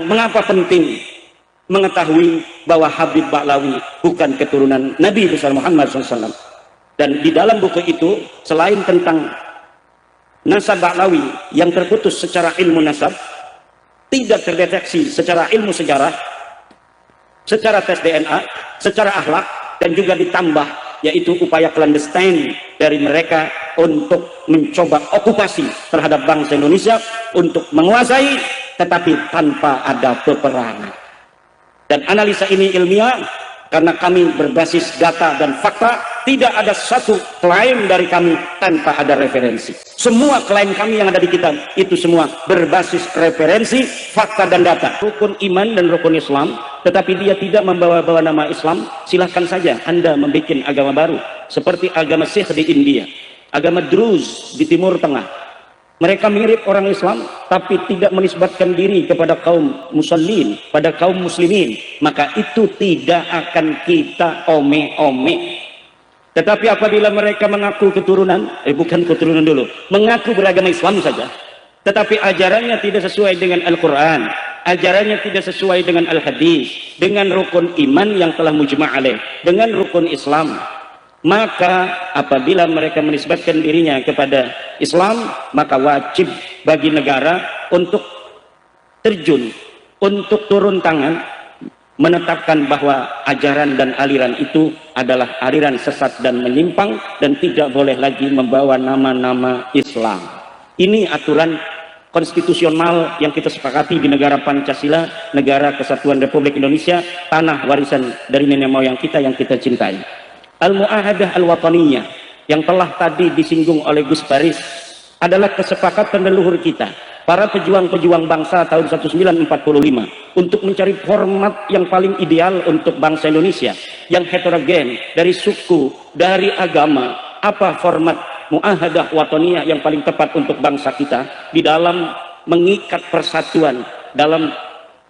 Mengapa penting mengetahui bahwa Habib Ba'lawi bukan keturunan Nabi besar Muhammad SAW? Dan di dalam buku itu, selain tentang nasab Ba'lawi yang terputus secara ilmu nasab, tidak terdeteksi secara ilmu sejarah, secara tes DNA, secara akhlak, dan juga ditambah yaitu upaya clandestine dari mereka untuk mencoba okupasi terhadap bangsa Indonesia untuk menguasai, tetapi tanpa ada peperangan. Dan analisa ini ilmiah karena kami berbasis data dan fakta. Tidak ada satu klaim dari kami tanpa ada referensi. Semua klaim kami yang ada di kitab itu semua berbasis referensi, fakta dan data. Rukun iman dan rukun Islam, tetapi dia tidak membawa-bawa nama Islam. Silahkan saja Anda membuat agama baru seperti agama Sikh di India, agama Druz di Timur Tengah. Mereka mirip orang Islam tapi tidak menisbatkan diri kepada kaum muslimin, pada kaum muslimin. Maka itu tidak akan kita ome-ome. Tetapi apabila mereka mengaku keturunan, bukan keturunan dulu, mengaku beragama Islam saja, tetapi ajarannya tidak sesuai dengan Al-Quran, ajarannya tidak sesuai dengan Al-Hadis, dengan rukun iman yang telah mujma' alaih, dengan rukun Islam, maka apabila mereka menisbatkan dirinya kepada Islam, maka wajib bagi negara untuk terjun, untuk turun tangan, menetapkan bahwa ajaran dan aliran itu adalah aliran sesat dan menyimpang dan tidak boleh lagi membawa nama-nama Islam. Ini aturan konstitusional yang kita sepakati di negara Pancasila, negara Kesatuan Republik Indonesia, tanah warisan dari nenek moyang kita yang kita cintai. Al-Mu'ahadah Al-Wataniyah yang telah tadi disinggung oleh Gus Baris adalah kesepakatan leluhur kita, para pejuang-pejuang bangsa tahun 1945 untuk mencari format yang paling ideal untuk bangsa Indonesia yang heterogen, dari suku, dari agama. Apa format Mu'ahadah Wataniyah yang paling tepat untuk bangsa kita di dalam mengikat persatuan dalam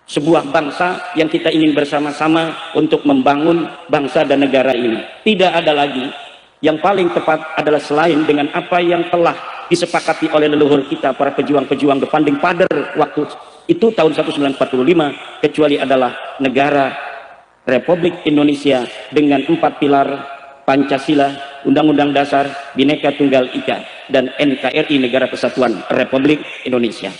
sebuah bangsa yang kita ingin bersama-sama untuk membangun bangsa dan negara ini? Tidak ada lagi yang paling tepat adalah selain dengan apa yang telah disepakati oleh leluhur kita, para pejuang-pejuang Gepanding Pader waktu itu tahun 1945, kecuali adalah negara Republik Indonesia dengan 4 pilar Pancasila, Undang-Undang Dasar, Bhinneka Tunggal Ika, dan NKRI, Negara Kesatuan Republik Indonesia.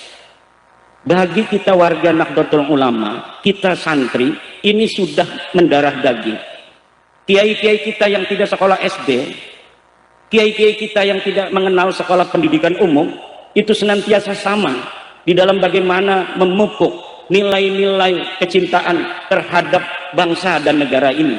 Bagi kita warga Nahdlatul Ulama, kita santri, ini sudah mendarah daging. Kiai-kiai kita yang tidak sekolah SD, kiai-kiai kita yang tidak mengenal sekolah pendidikan umum, itu senantiasa sama di dalam bagaimana memupuk nilai-nilai kecintaan terhadap bangsa dan negara ini.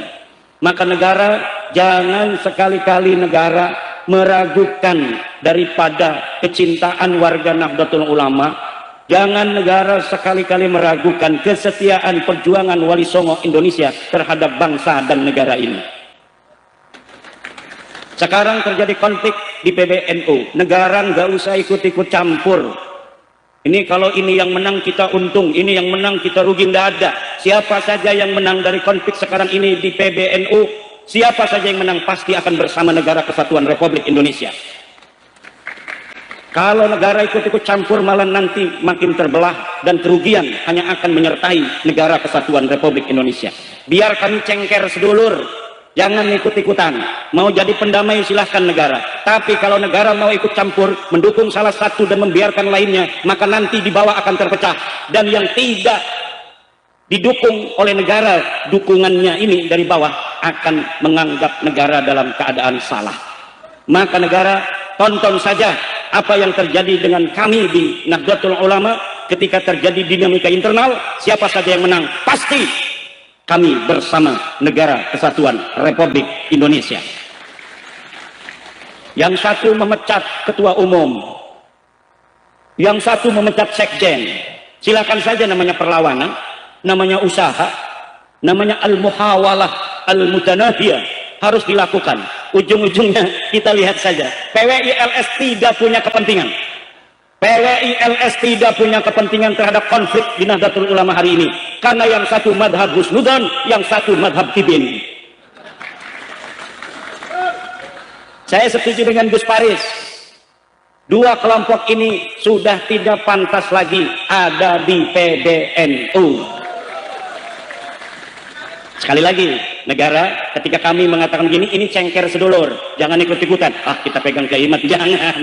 Maka negara, jangan sekali-kali negara meragukan daripada kecintaan warga Nahdlatul Ulama. Jangan negara sekali-kali meragukan kesetiaan perjuangan Wali Songo Indonesia terhadap bangsa dan negara ini. Sekarang terjadi konflik di PBNU, negara nggak usah ikut-ikut campur. Ini kalau ini yang menang kita untung, ini yang menang kita rugi, nggak ada. Siapa saja yang menang dari konflik sekarang ini di PBNU, siapa saja yang menang pasti akan bersama Negara Kesatuan Republik Indonesia. Kalau negara ikut-ikut campur, malah nanti makin terbelah dan kerugian hanya akan menyertai Negara Kesatuan Republik Indonesia. Biar kami cengker sedulur, jangan ikut-ikutan. Mau jadi pendamai silahkan negara, tapi kalau negara mau ikut campur, mendukung salah satu dan membiarkan lainnya, maka nanti di bawah akan terpecah. Dan yang tidak didukung oleh negara, dukungannya ini dari bawah akan menganggap negara dalam keadaan salah. Maka negara, tonton saja apa yang terjadi dengan kami di Nahdlatul Ulama. Ketika terjadi dinamika internal, siapa saja yang menang pasti kami bersama Negara Kesatuan Republik Indonesia. Yang satu memecat ketua umum, yang satu memecat sekjen. Silakan saja, namanya perlawanan, namanya usaha, namanya al-muhawalah al-mutanahiyah, harus dilakukan. Ujung-ujungnya kita lihat saja, PWILS tidak punya kepentingan. PWILS tidak punya kepentingan terhadap konflik di Nahdlatul Ulama hari ini, karena yang satu madhab husnudzon, yang satu madhab tibin. Saya setuju dengan Gus Paris. Dua kelompok ini sudah tidak pantas lagi ada di PBNU. Sekali lagi, negara ketika kami mengatakan gini, ini cengker sedulur, jangan ikut-ikutan. Kita pegang Kiai Imat, jangan.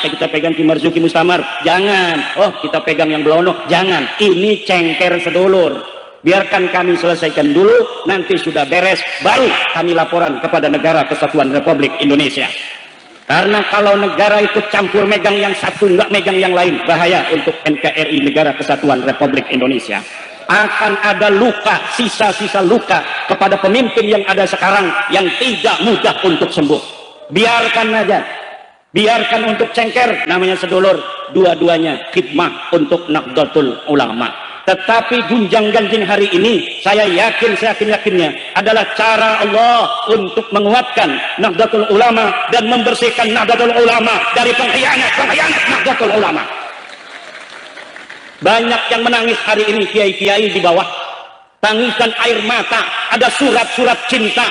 Kita pegang Ki Marzuki Mustamar, jangan. Kita pegang yang Belono, jangan. Ini cengker sedulur. Biarkan kami selesaikan dulu, nanti sudah beres, baru kami laporan kepada Negara Kesatuan Republik Indonesia. Karena kalau negara ikut campur megang yang satu, nggak megang yang lain, bahaya untuk NKRI, Negara Kesatuan Republik Indonesia. Akan ada luka, sisa-sisa luka kepada pemimpin yang ada sekarang yang tidak mudah untuk sembuh. Biarkan aja, biarkan untuk cengker, namanya sedulur, dua-duanya khidmah untuk Nahdlatul Ulama. Tetapi gunjang-ganjing hari ini, saya yakin, seyakin-yakinnya adalah cara Allah untuk menguatkan Nahdlatul Ulama dan membersihkan Nahdlatul Ulama dari pengkhianat Nahdlatul Ulama. Banyak yang menangis hari ini, kiai-kiai di bawah, tangisan air mata, ada surat-surat cinta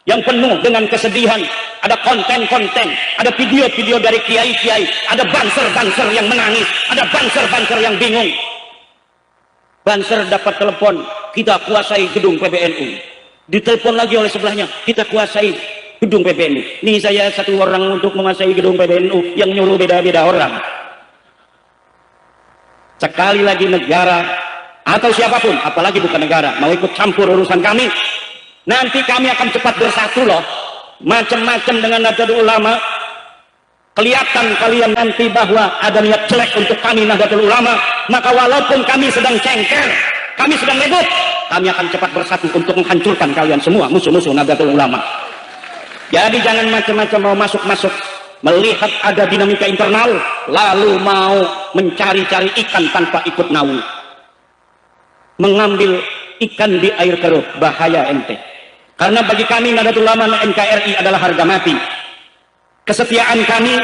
yang penuh dengan kesedihan, ada konten-konten, ada video-video dari kiai-kiai, ada banser-banser yang menangis, ada banser-banser yang bingung. Banser dapat telepon, kita kuasai gedung PBNU. Ditelepon lagi oleh sebelahnya, kita kuasai gedung PBNU. Ini saya satu orang untuk menguasai gedung PBNU, yang nyuruh beda-beda orang. Sekali lagi negara atau siapapun, apalagi bukan negara, mau ikut campur urusan kami, nanti kami akan cepat bersatu loh. Macam-macam dengan Nahdlatul Ulama, kelihatan kalian nanti bahwa ada niat jelek untuk kami Nahdlatul Ulama, maka walaupun kami sedang cengker, kami sedang ribut, kami akan cepat bersatu untuk menghancurkan kalian semua, musuh-musuh Nahdlatul Ulama. Jadi jangan macam-macam mau masuk-masuk, melihat ada dinamika internal, lalu mau mencari-cari ikan tanpa ikut naung. Mengambil ikan di air keruh, bahaya ente. Karena bagi kami Nahdlatul Ulama NKRI adalah harga mati. Kesetiaan kami,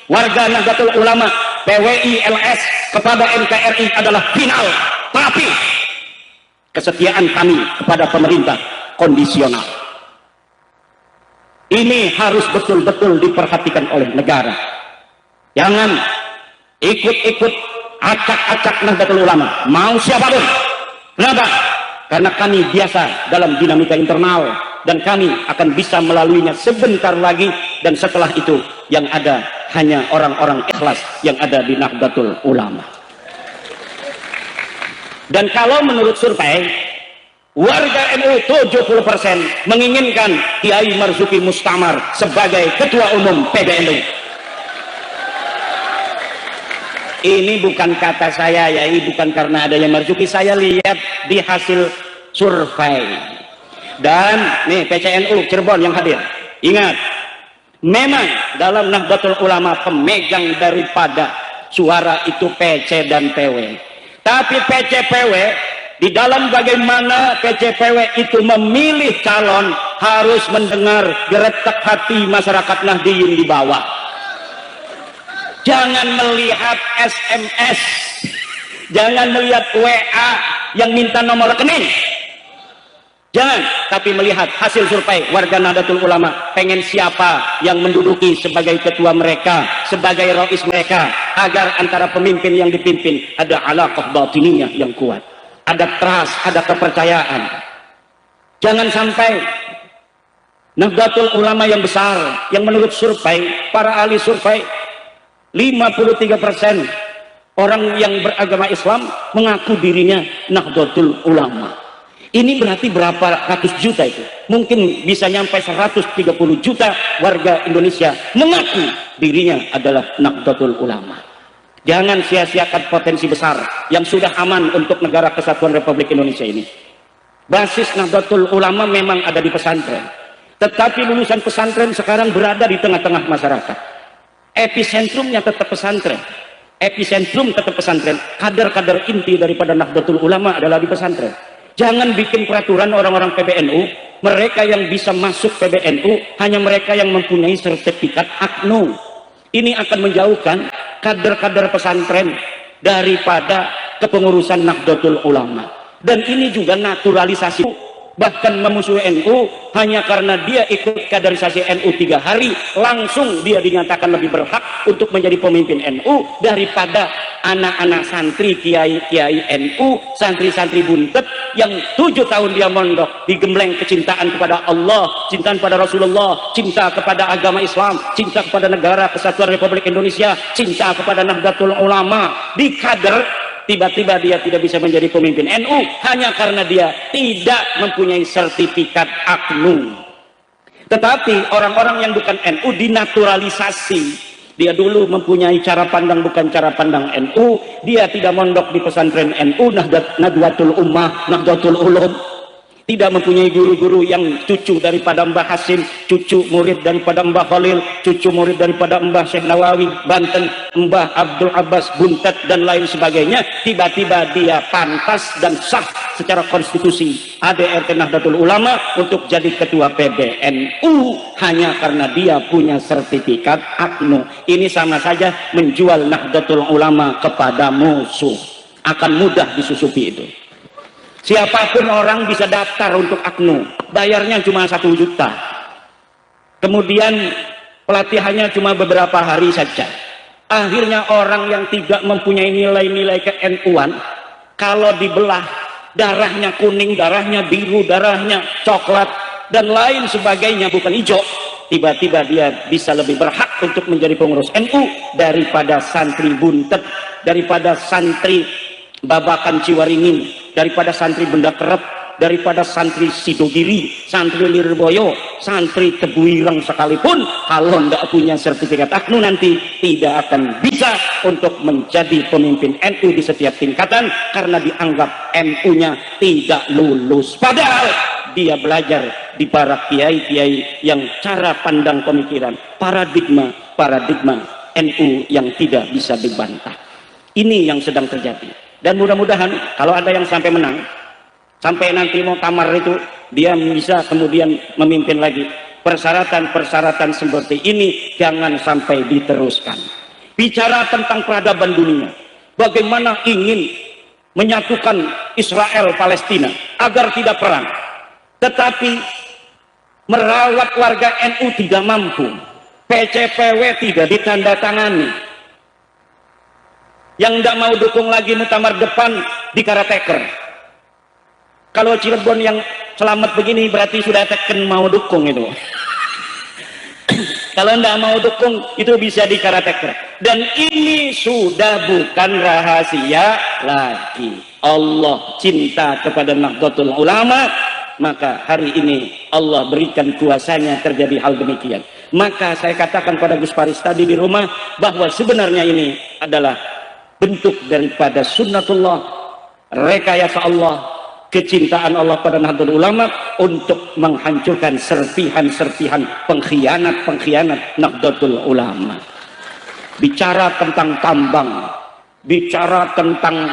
warga Nahdlatul Ulama, PWI LS kepada NKRI adalah final. Tapi kesetiaan kami kepada pemerintah kondisional. Ini harus betul-betul diperhatikan oleh negara. Jangan ikut-ikut acak-acak Nahdlatul Ulama, mau siapapun. Kenapa? Karena kami biasa dalam dinamika internal, dan kami akan bisa melaluinya sebentar lagi, dan setelah itu yang ada hanya orang-orang ikhlas yang ada di Nahdlatul Ulama. Dan kalau menurut survei, warga NU 70% menginginkan Kiai Marzuki Mustamar sebagai Ketua Umum PBNU. Ini bukan kata saya ya, ini bukan karena adanya Marzuki, saya lihat di hasil survei. Dan nih PCNU Cirebon yang hadir, ingat, memang dalam Nahdlatul Ulama pemegang daripada suara itu PC dan PW. Tapi PC PW, di dalam bagaimana PCPW itu memilih calon, harus mendengar geretak hati masyarakat Nahdliyin di bawah. Jangan melihat SMS, jangan melihat WA yang minta nomor rekening, jangan, tapi melihat hasil survei warga Nahdlatul Ulama, pengen siapa yang menduduki sebagai ketua mereka, sebagai rais mereka, agar antara pemimpin yang dipimpin ada alaqah batiniyah yang kuat, ada trust, ada kepercayaan. Jangan sampai Nahdlatul Ulama yang besar, yang menurut survei, para ahli survei, 53% orang yang beragama Islam mengaku dirinya Nahdlatul Ulama. Ini berarti berapa ratus juta itu? Mungkin bisa nyampe 130 juta warga Indonesia mengaku dirinya adalah Nahdlatul Ulama. Jangan sia-siakan potensi besar yang sudah aman untuk Negara Kesatuan Republik Indonesia ini. Basis Nahdlatul Ulama memang ada di pesantren, tetapi lulusan pesantren sekarang berada di tengah-tengah masyarakat. Episentrumnya tetap pesantren, epicentrum tetap pesantren. Kader-kader inti daripada Nahdlatul Ulama adalah di pesantren. Jangan bikin peraturan orang-orang PBNU, mereka yang bisa masuk PBNU hanya mereka yang mempunyai sertifikat AKNU. Ini akan menjauhkan kader-kader pesantren daripada kepengurusan Nahdlatul Ulama. Dan ini juga naturalisasi bahkan memusuhi NU hanya karena dia ikut kaderisasi NU 3 hari, langsung dia dinyatakan lebih berhak untuk menjadi pemimpin NU daripada anak-anak santri kiai-kiai NU, santri-santri buntet yang 7 tahun dia mondok, digembleng kecintaan kepada Allah, cintaan pada Rasulullah, cinta kepada agama Islam, cinta kepada negara kesatuan Republik Indonesia, cinta kepada Nahdlatul Ulama, di kader. Tiba-tiba dia tidak bisa menjadi pemimpin NU hanya karena dia tidak mempunyai sertifikat AKNU. Tetapi orang-orang yang bukan NU dinaturalisasi. Dia dulu mempunyai cara pandang bukan cara pandang NU. Dia tidak mondok di pesantren NU, Nahdlatul Ummah, Nahdlatul Ulum. Tidak mempunyai guru-guru yang cucu daripada Mbah Hasim, cucu murid daripada Mbah Khalil, cucu murid daripada Mbah Syekh Nawawi, Banten, Mbah Abdul Abbas, Buntet, dan lain sebagainya. Tiba-tiba dia pantas dan sah secara konstitusi ADRT Nahdlatul Ulama untuk jadi ketua PBNU hanya karena dia punya sertifikat AKNU. Ini sama saja menjual Nahdlatul Ulama kepada musuh. Akan mudah disusupi itu. Siapapun orang bisa daftar untuk AKNU, bayarnya cuma 1 juta. Kemudian pelatihannya cuma beberapa hari saja. Akhirnya orang yang tidak mempunyai nilai-nilai ke-NU-an, kalau dibelah darahnya kuning, darahnya biru, darahnya coklat, dan lain sebagainya bukan hijau, tiba-tiba dia bisa lebih berhak untuk menjadi pengurus NU daripada santri buntet, daripada santri Babakan Ciwaringin, daripada santri Benda Kerep, daripada santri Sidogiri, santri Lirboyo, santri Tebuireng sekalipun, kalau tidak punya sertifikat AKNU nanti tidak akan bisa untuk menjadi pemimpin NU di setiap tingkatan karena dianggap NU-nya tidak lulus. Padahal dia belajar di para kiai-kiai yang cara pandang pemikiran, paradigma NU yang tidak bisa dibantah. Ini yang sedang terjadi. Dan mudah-mudahan kalau ada yang sampai menang, sampai nanti mau kamar itu, dia bisa kemudian memimpin lagi. Persyaratan-persyaratan seperti ini jangan sampai diteruskan. Bicara tentang peradaban dunia, bagaimana ingin menyatukan Israel Palestina agar tidak perang, tetapi merawat warga NU tidak mampu, PCPW tidak ditandatangani. Yang tidak mau dukung lagi muktamar depan di karateker. Kalau Cirebon yang selamat begini berarti sudah teken mau dukung itu. Kalau tidak mau dukung itu bisa di karateker. Dan ini sudah bukan rahasia lagi. Allah cinta kepada Nahdlatul Ulama, maka hari ini Allah berikan kuasanya terjadi hal demikian. Maka saya katakan pada Gus Faris tadi di rumah bahwa sebenarnya ini adalah bentuk daripada sunnatullah, rekayasa Allah, kecintaan Allah pada Nahdlatul Ulama untuk menghancurkan serpihan-serpihan pengkhianat-pengkhianat Nahdlatul Ulama. Bicara tentang tambang, bicara tentang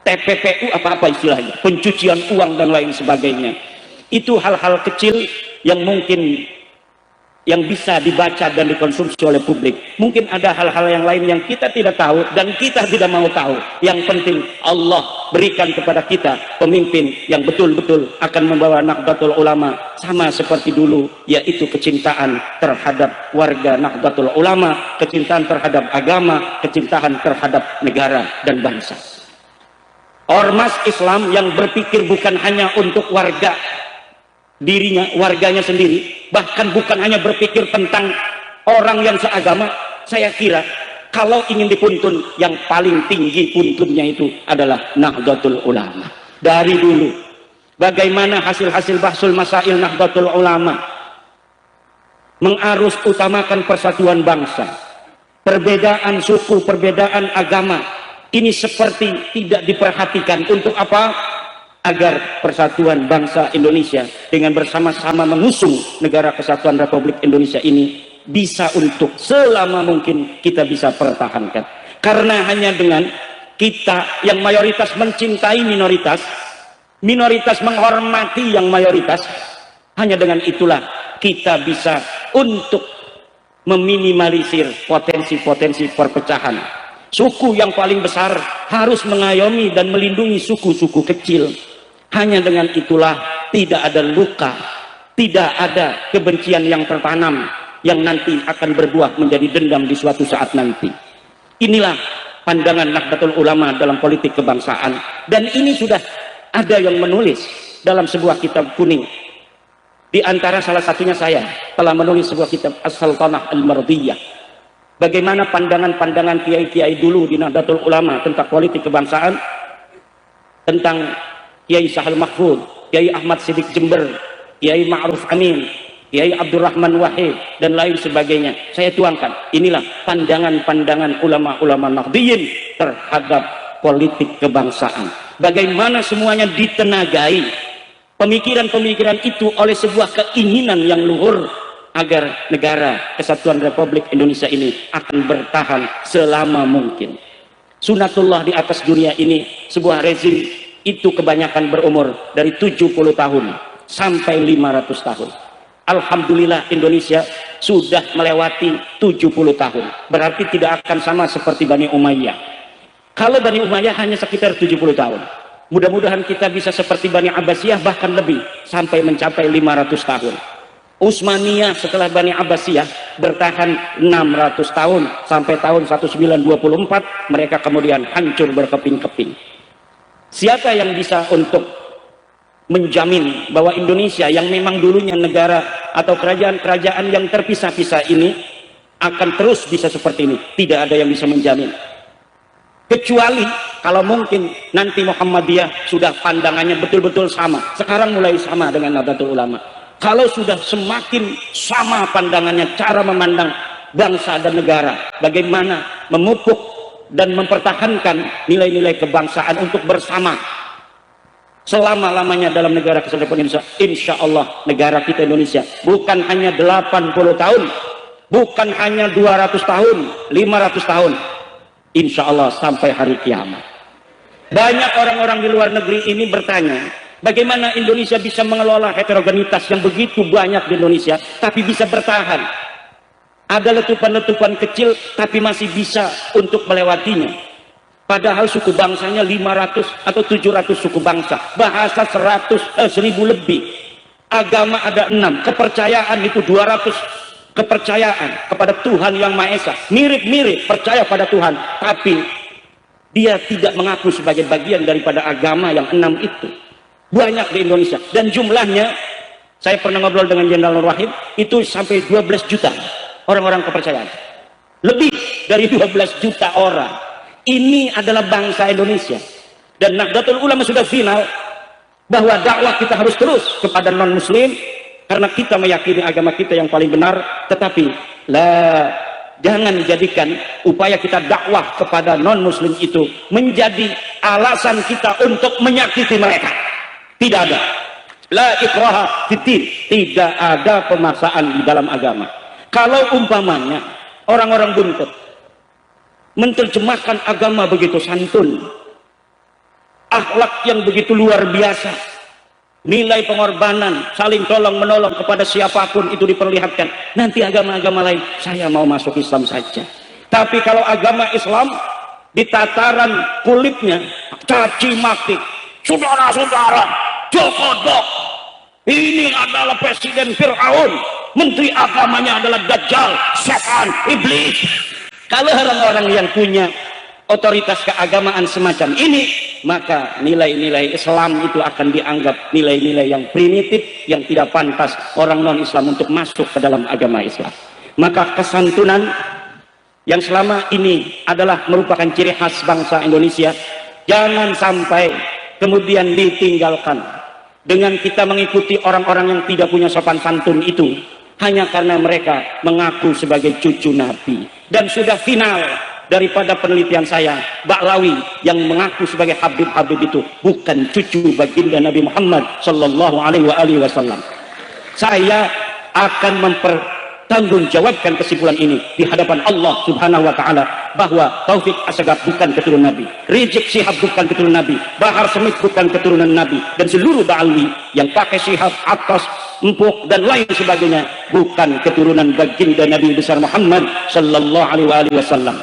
TPPU, apa-apa istilahnya, pencucian uang dan lain sebagainya, itu hal-hal kecil yang mungkin yang bisa dibaca dan dikonsumsi oleh publik. Mungkin ada hal-hal yang lain yang kita tidak tahu dan kita tidak mau tahu. Yang penting Allah berikan kepada kita pemimpin yang betul-betul akan membawa Nahdlatul Ulama sama seperti dulu, yaitu kecintaan terhadap warga Nahdlatul Ulama, kecintaan terhadap agama, kecintaan terhadap negara dan bangsa. Ormas Islam yang berpikir bukan hanya untuk warganya sendiri, bahkan bukan hanya berpikir tentang orang yang seagama. Saya kira kalau ingin dituntun, yang paling tinggi puntunnya itu adalah Nahdlatul Ulama. Dari dulu bagaimana hasil-hasil bahsul masail Nahdlatul Ulama mengarus utamakan persatuan bangsa, perbedaan suku, perbedaan agama ini seperti tidak diperhatikan. Untuk apa? Agar persatuan bangsa Indonesia dengan bersama-sama mengusung negara kesatuan Republik Indonesia ini bisa untuk selama mungkin kita bisa pertahankan. Karena hanya dengan kita yang mayoritas mencintai minoritas, minoritas menghormati yang mayoritas, hanya dengan itulah kita bisa untuk meminimalisir potensi-potensi perpecahan. Suku yang paling besar harus mengayomi dan melindungi suku-suku kecil. Hanya dengan itulah tidak ada luka, tidak ada kebencian yang tertanam yang nanti akan berbuah menjadi dendam di suatu saat nanti. Inilah pandangan Nahdlatul Ulama dalam politik kebangsaan, dan ini sudah ada yang menulis dalam sebuah kitab kuning. Di antara salah satunya saya telah menulis sebuah kitab As-Sultanah Al-Mardiyah. Bagaimana pandangan-pandangan kiai-kiai dulu di Nahdlatul Ulama tentang politik kebangsaan, tentang Kiai Sahal Mahfud, Kiai Ahmad Siddiq Jember, Kiai Ma'ruf Amin, Kiai Abdurrahman Wahid, dan lain sebagainya. Saya tuangkan, inilah pandangan-pandangan ulama-ulama Nahdliyin terhadap politik kebangsaan. Bagaimana semuanya ditenagai pemikiran-pemikiran itu oleh sebuah keinginan yang luhur agar negara Kesatuan Republik Indonesia ini akan bertahan selama mungkin. Sunatullah di atas dunia ini, sebuah rezim itu kebanyakan berumur dari 70 tahun sampai 500 tahun. Alhamdulillah Indonesia sudah melewati 70 tahun. Berarti tidak akan sama seperti Bani Umayyah. Kalau Bani Umayyah hanya sekitar 70 tahun. Mudah-mudahan kita bisa seperti Bani Abbasiyah, bahkan lebih, sampai mencapai 500 tahun. Utsmaniyah setelah Bani Abbasiyah bertahan 600 tahun sampai tahun 1924, mereka kemudian hancur berkeping-keping. Siapa yang bisa untuk menjamin bahwa Indonesia yang memang dulunya negara atau kerajaan-kerajaan yang terpisah-pisah ini akan terus bisa seperti ini? Tidak ada yang bisa menjamin, kecuali kalau mungkin nanti Muhammadiyah sudah pandangannya betul-betul sama. Sekarang mulai sama dengan Nahdlatul Ulama. Kalau sudah semakin sama pandangannya, cara memandang bangsa dan negara, bagaimana memupuk dan mempertahankan nilai-nilai kebangsaan untuk bersama selama-lamanya dalam negara Kesatuan Republik Indonesia. Insya Allah negara kita Indonesia bukan hanya 80 tahun, bukan hanya 200 tahun, 500 tahun, insya Allah sampai hari kiamat. Banyak orang-orang di luar negeri ini bertanya, bagaimana Indonesia bisa mengelola heterogenitas yang begitu banyak di Indonesia tapi bisa bertahan. Ada letupan-letupan kecil tapi masih bisa untuk melewatinya. Padahal suku bangsanya 500 atau 700 suku bangsa, bahasa 1000 lebih, agama ada 6, kepercayaan itu 200 kepercayaan kepada Tuhan Yang Maha Esa, mirip-mirip percaya pada Tuhan, tapi dia tidak mengaku sebagai bagian daripada agama yang 6 itu. Banyak di Indonesia, dan jumlahnya saya pernah ngobrol dengan Jenderal Nur Wahid, itu sampai 12 juta orang-orang kepercayaan, lebih dari 12 juta orang. Ini adalah bangsa Indonesia, dan Nahdlatul Ulama sudah final bahwa dakwah kita harus terus kepada non muslim karena kita meyakini agama kita yang paling benar. Tetapi jangan jadikan upaya kita dakwah kepada non muslim itu menjadi alasan kita untuk menyakiti mereka. Tidak ada, la ikraha fiddin, tidak ada pemaksaan di dalam agama. Kalau umpamanya orang-orang buntut menerjemahkan agama begitu santun, akhlak yang begitu luar biasa, nilai pengorbanan, saling tolong menolong kepada siapapun itu diperlihatkan, nanti agama-agama lain, saya mau masuk Islam saja. Tapi kalau agama Islam di tataran kulitnya caci maki, saudara-saudara, jokodok, ini adalah presiden Fir'aun, menteri agamanya adalah Dajjal, setan, iblis. Kalau orang-orang yang punya otoritas keagamaan semacam ini, maka nilai-nilai Islam itu akan dianggap nilai-nilai yang primitif, yang tidak pantas orang non-Islam untuk masuk ke dalam agama Islam. Maka kesantunan yang selama ini adalah merupakan ciri khas bangsa Indonesia, jangan sampai kemudian ditinggalkan dengan kita mengikuti orang-orang yang tidak punya sopan santun itu hanya karena mereka mengaku sebagai cucu Nabi. Dan sudah final daripada penelitian saya, Ba'lawi yang mengaku sebagai Habib-Habib itu bukan cucu baginda Nabi Muhammad sallallahu alaihi wasallam. Saya akan mempertanggungjawabkan kesimpulan ini di hadapan Allah Subhanahu wa taala bahwa Taufik Assegaf bukan keturunan Nabi, Rizik Syihab bukan keturunan Nabi, Bahar Smith bukan keturunan Nabi, dan seluruh Ba'lawi yang pakai Syihab, Atas, Empuk dan lain sebagainya bukan keturunan baginda Nabi besar Muhammad sallallahu alaihi wasallam.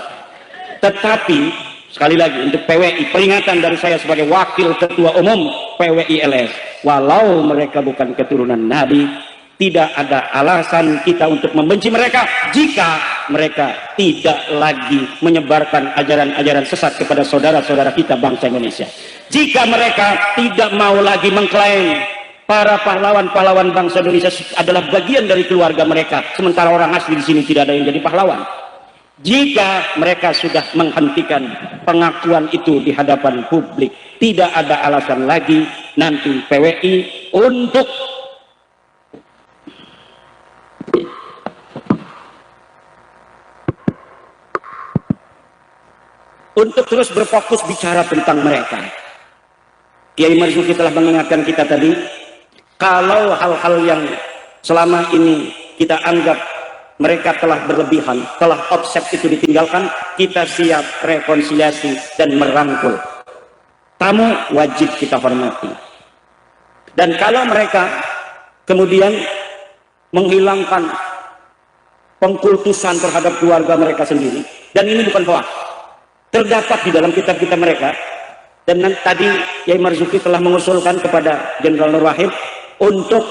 Tetapi Sekali lagi untuk PWI, peringatan dari saya sebagai wakil ketua umum PWI LS, walau mereka bukan keturunan Nabi, tidak ada alasan kita untuk membenci mereka jika mereka tidak lagi menyebarkan ajaran-ajaran sesat kepada saudara-saudara kita bangsa Indonesia. Jika mereka tidak mau lagi mengklaim para pahlawan-pahlawan bangsa Indonesia adalah bagian dari keluarga mereka, sementara orang asli di sini tidak ada yang jadi pahlawan. Jika mereka sudah menghentikan pengakuan itu di hadapan publik, tidak ada alasan lagi nanti PWI untuk terus berfokus bicara tentang mereka. Kiai Marzuki telah mengingatkan kita tadi, kalau hal-hal yang selama ini kita anggap mereka telah berlebihan, telah offset itu ditinggalkan, kita siap rekonsiliasi dan merangkul. Tamu wajib kita hormati. Dan kalau mereka kemudian menghilangkan pengkultusan terhadap keluarga mereka sendiri, dan ini bukan hoax, terdapat di dalam kitab-kitab mereka, dan tadi Kiai Marzuki telah mengusulkan kepada Jenderal Nur Wahid untuk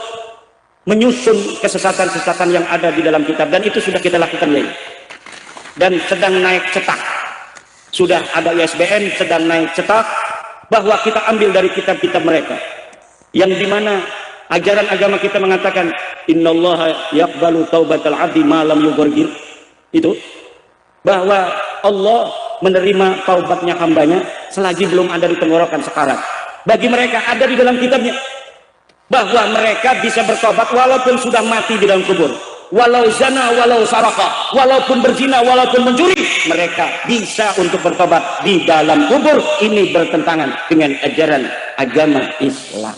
menyusun kesesatan-kesesatan yang ada di dalam kitab, dan itu sudah kita lakukan ya, dan sedang naik cetak, sudah ada ISBN sedang naik cetak, bahwa kita ambil dari kitab-kitab mereka yang dimana ajaran agama kita mengatakan innallaha yaqbalu taubatal abdi ma lam yughargir, itu bahwa Allah menerima taubatnya hambanya selagi belum ada di tenggorokan sekarat. Bagi mereka ada di dalam kitabnya bahwa mereka bisa bertobat walaupun sudah mati di dalam kubur, walau zina, walau saraka, walaupun berzina, walaupun mencuri, mereka bisa untuk bertobat di dalam kubur. Ini bertentangan dengan ajaran agama Islam.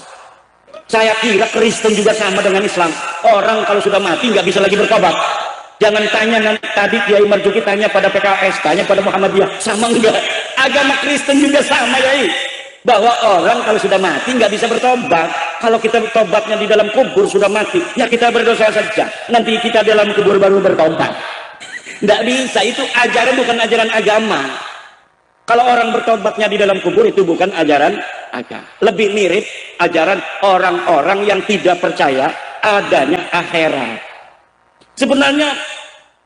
Saya kira Kristen juga sama dengan Islam, orang kalau sudah mati nggak bisa lagi bertobat. Jangan tanya tadi Kiai Marzuki tanya pada PKS, tanya pada Muhammadiyah, sama enggak? Agama Kristen juga sama ya, bahwa orang kalau sudah mati nggak bisa bertobat. Kalau kita bertobatnya di dalam kubur sudah mati, ya kita berdosa saja, nanti kita dalam kubur baru bertobat. Nggak bisa, itu ajaran bukan ajaran agama. Kalau orang bertobatnya di dalam kubur itu bukan ajaran agama, lebih mirip ajaran orang-orang yang tidak percaya adanya akhirat. Sebenarnya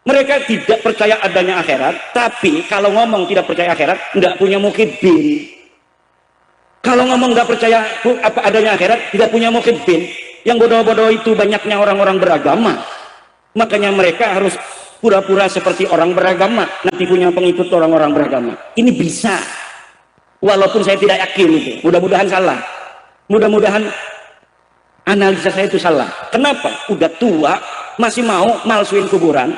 mereka tidak percaya adanya akhirat, tapi kalau ngomong tidak percaya akhirat nggak punya mukibin. Kalau ngomong nggak percaya apa adanya akhirat, tidak punya mukibin. Yang bodoh-bodoh itu banyaknya orang-orang beragama. Makanya mereka harus pura-pura seperti orang beragama, nanti punya pengikut orang-orang beragama. Ini bisa. Walaupun saya tidak yakin itu. Mudah-mudahan salah. Mudah-mudahan analisa saya itu salah. Kenapa? Udah tua, masih mau malsuin kuburan.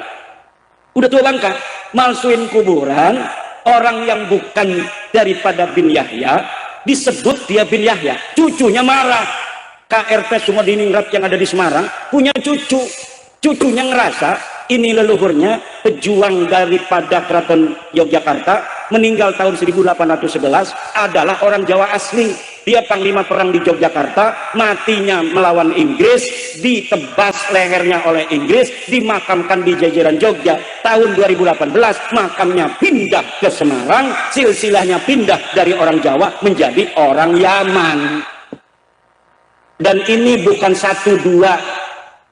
Udah tua bangka, malsuin kuburan. Orang yang bukan daripada bin Yahya disebut dia bin Yahya, cucunya marah. KRT Sumodiningrat yang ada di Semarang punya cucu, cucunya ngerasa ini leluhurnya pejuang daripada Keraton Yogyakarta, meninggal tahun 1811, adalah orang Jawa asli. Dia panglima perang di Yogyakarta, matinya melawan Inggris, ditebas lehernya oleh Inggris, dimakamkan di jajaran Jogja. Tahun 2018 makamnya pindah ke Semarang, silsilahnya pindah dari orang Jawa menjadi orang Yaman. Dan ini bukan satu dua,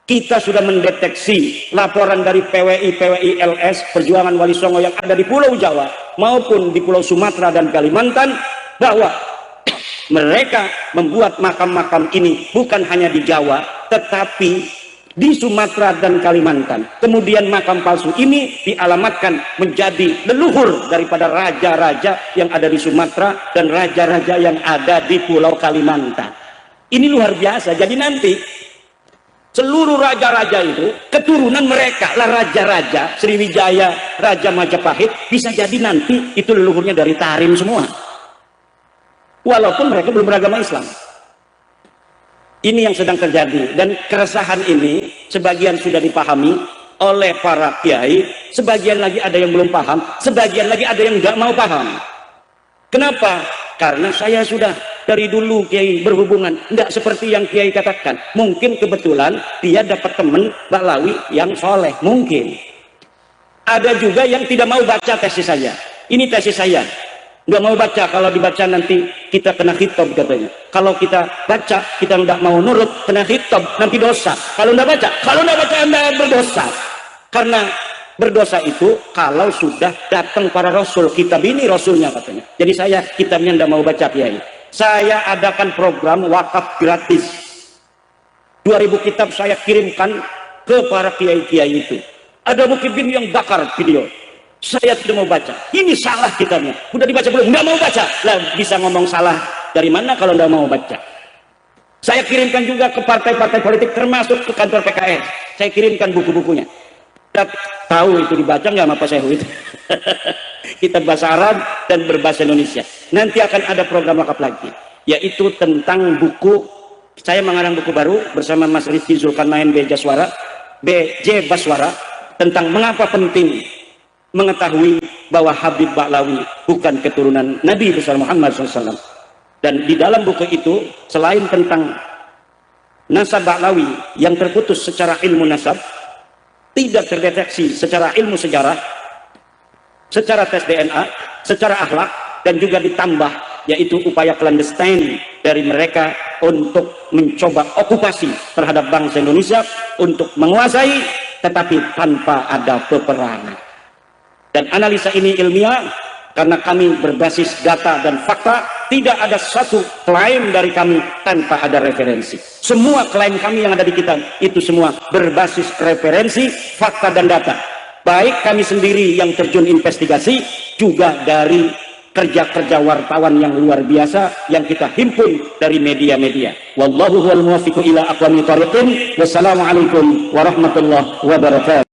kita sudah mendeteksi laporan dari PWI LS Perjuangan Wali Songo yang ada di Pulau Jawa maupun di Pulau Sumatera dan Kalimantan, bahwa mereka membuat makam-makam ini bukan hanya di Jawa tetapi di Sumatera dan Kalimantan. Kemudian makam palsu ini dialamatkan menjadi leluhur daripada raja-raja yang ada di Sumatera dan raja-raja yang ada di Pulau Kalimantan. Ini luar biasa. Jadi nanti seluruh raja-raja itu keturunan mereka lah raja-raja Sriwijaya, Raja Majapahit, bisa jadi nanti itu leluhurnya dari Tarim semua. Walaupun mereka belum beragama Islam. Ini yang sedang terjadi, dan keresahan ini sebagian sudah dipahami oleh para kiai, sebagian lagi ada yang belum paham, sebagian lagi ada yang nggak mau paham. Kenapa? Karena saya sudah dari dulu kiai berhubungan, nggak seperti yang kiai katakan. Mungkin kebetulan dia dapat teman Baklawi yang soleh, mungkin. Ada juga yang tidak mau baca tesis saya. Ini tesis saya. Nggak mau baca, kalau dibaca nanti kita kena khitab katanya. Kalau kita baca, kita nggak mau nurut, kena khitab, nanti dosa. Kalau nggak baca Anda berdosa. Karena berdosa itu kalau sudah datang para rasul, kitab ini rasulnya katanya. Jadi saya kitabnya nggak mau baca, kiai. Saya adakan program wakaf gratis. 2000 kitab saya kirimkan ke para kiai-kiai itu. Ada mukibin yang bakar video. Saya tidak mau baca. Ini salah kitabnya. Udah dibaca belum? Nggak mau baca. Lah bisa ngomong salah dari mana kalau nggak mau baca? Saya kirimkan juga ke partai-partai politik termasuk ke kantor PKS. Saya kirimkan buku-bukunya. Kita tahu itu dibaca nggak sama Pak Sehu itu? Kitab bahasa Arab dan berbahasa Indonesia. Nanti akan ada program wakaf lagi, yaitu tentang buku. Saya mengarang buku baru bersama Mas Rizky Zulkarnain BJ Baswara tentang mengapa penting mengetahui bahwa Habib Ba'lawi bukan keturunan Nabi besar Muhammad SAW. Dan di dalam buku itu, selain tentang nasab Ba'lawi yang terputus secara ilmu nasab, tidak terdeteksi secara ilmu sejarah, secara tes DNA, secara akhlak, dan juga ditambah yaitu upaya clandestine dari mereka untuk mencoba okupasi terhadap bangsa Indonesia untuk menguasai, tetapi tanpa ada peperangan. Dan analisa ini ilmiah karena kami berbasis data dan fakta. Tidak ada satu klaim dari kami tanpa ada referensi. Semua klaim kami yang ada di kitab itu semua berbasis referensi, fakta dan data. Baik kami sendiri yang terjun investigasi, juga dari kerja-kerja wartawan yang luar biasa yang kita himpun dari media-media. Wallahu huwal muwaffiqu ila aqwamit thoriqin. Wassalamualaikum warahmatullahi wabarakatuh.